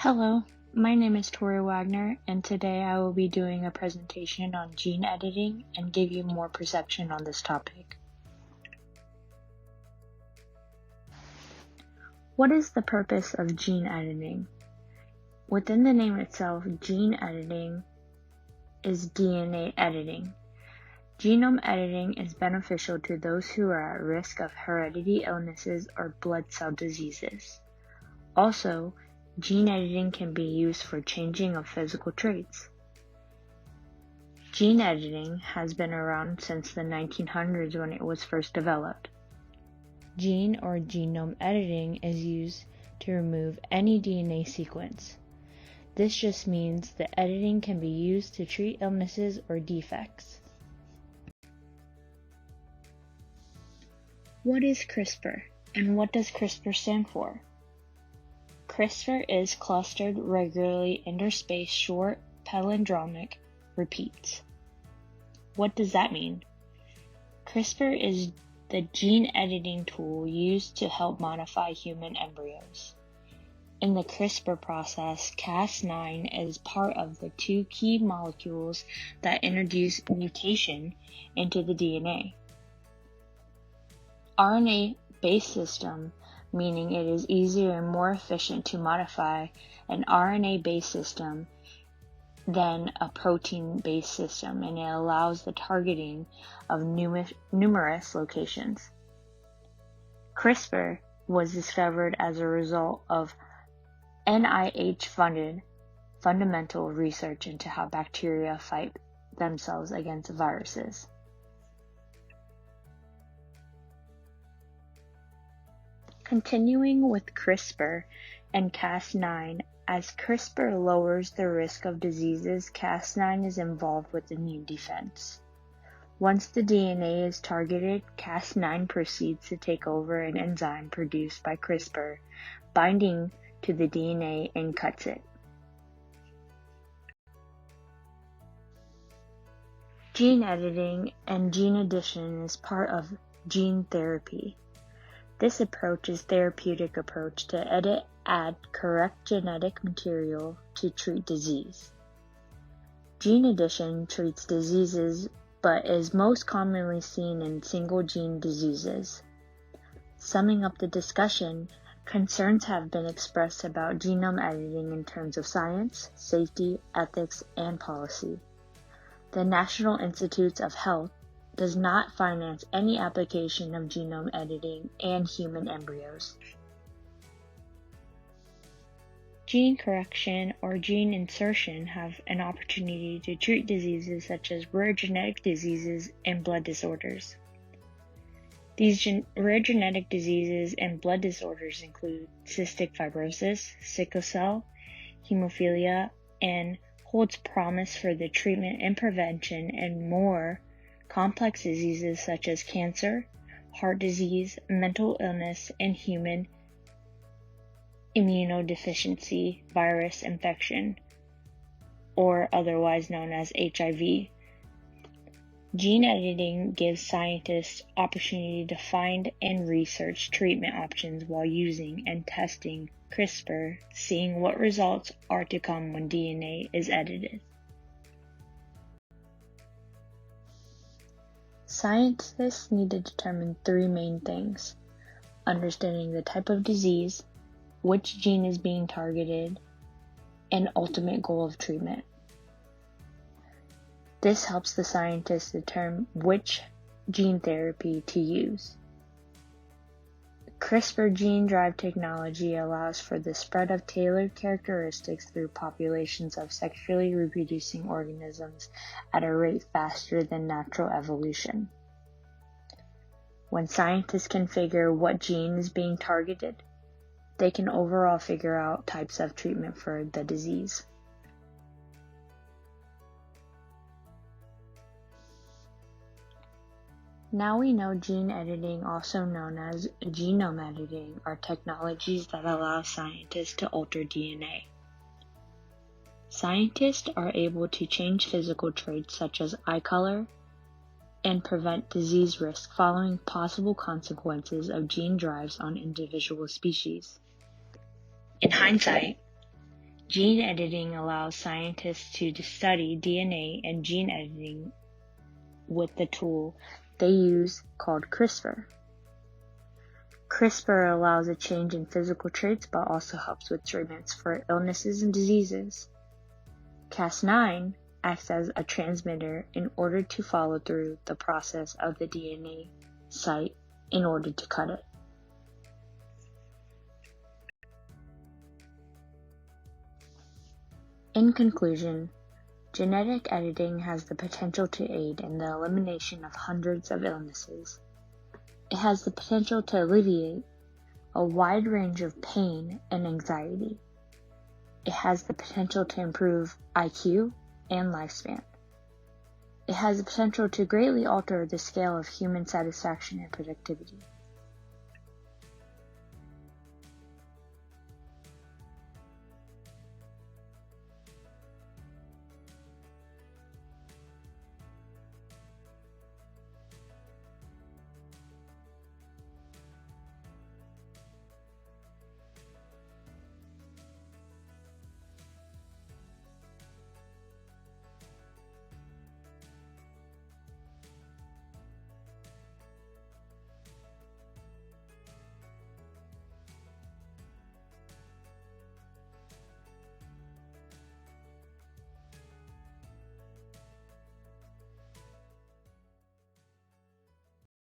Hello, my name is Tori Wagner, and today I will be doing a presentation on gene editing and give you more perception on this topic. What is the purpose of gene editing? Within the name itself, gene editing is DNA editing. Genome editing is beneficial to those who are at risk of hereditary illnesses or blood cell diseases. Also, gene editing can be used for changing of physical traits. Gene editing has been around since the 1900s when it was first developed. Gene or genome editing is used to remove any DNA sequence. This just means the editing can be used to treat illnesses or defects. What is CRISPR, and what does CRISPR stand for? CRISPR is clustered, regularly interspaced, short, palindromic repeats. What does that mean? CRISPR is the gene editing tool used to help modify human embryos. In the CRISPR process, Cas9 is part of the two key molecules that introduce mutation into the DNA. RNA-based system, meaning it is easier and more efficient to modify an RNA-based system than a protein-based system, and it allows the targeting of numerous locations. CRISPR was discovered as a result of NIH-funded fundamental research into how bacteria fight themselves against viruses. Continuing with CRISPR and Cas9, as CRISPR lowers the risk of diseases, Cas9 is involved with immune defense. Once the DNA is targeted, Cas9 proceeds to take over an enzyme produced by CRISPR, binding to the DNA and cuts it. Gene editing and gene addition is part of gene therapy. This approach is a therapeutic approach to add correct genetic material to treat disease. Gene addition treats diseases but is most commonly seen in single gene diseases. Summing up the discussion, concerns have been expressed about genome editing in terms of science, safety, ethics, and policy. The National Institutes of Health does not finance any application of genome editing and human embryos. Gene correction or gene insertion have an opportunity to treat diseases such as rare genetic diseases and blood disorders. These rare genetic diseases and blood disorders include cystic fibrosis, sickle cell, hemophilia, and holds promise for the treatment and prevention and more complex diseases such as cancer, heart disease, mental illness, and human immunodeficiency virus infection, or otherwise known as HIV. Gene editing gives scientists opportunity to find and research treatment options while using and testing CRISPR, seeing what results are to come when DNA is edited. Scientists need to determine three main things: understanding the type of disease, which gene is being targeted, and ultimate goal of treatment. This helps the scientists determine which gene therapy to use. CRISPR gene drive technology allows for the spread of tailored characteristics through populations of sexually reproducing organisms at a rate faster than natural evolution. When scientists can figure what gene is being targeted, they can overall figure out types of treatment for the disease. Now we know gene editing, also known as genome editing, are technologies that allow scientists to alter DNA. Scientists are able to change physical traits such as eye color and prevent disease risk following possible consequences of gene drives on individual species. In hindsight, Gene editing allows scientists to study DNA and gene editing with the tool they use called CRISPR. CRISPR allows a change in physical traits but also helps with treatments for illnesses and diseases. Cas9 acts as a transmitter in order to follow through the process of the DNA site in order to cut it. In conclusion, genetic editing has the potential to aid in the elimination of hundreds of illnesses. It has the potential to alleviate a wide range of pain and anxiety. It has the potential to improve IQ and lifespan. It has the potential to greatly alter the scale of human satisfaction and productivity.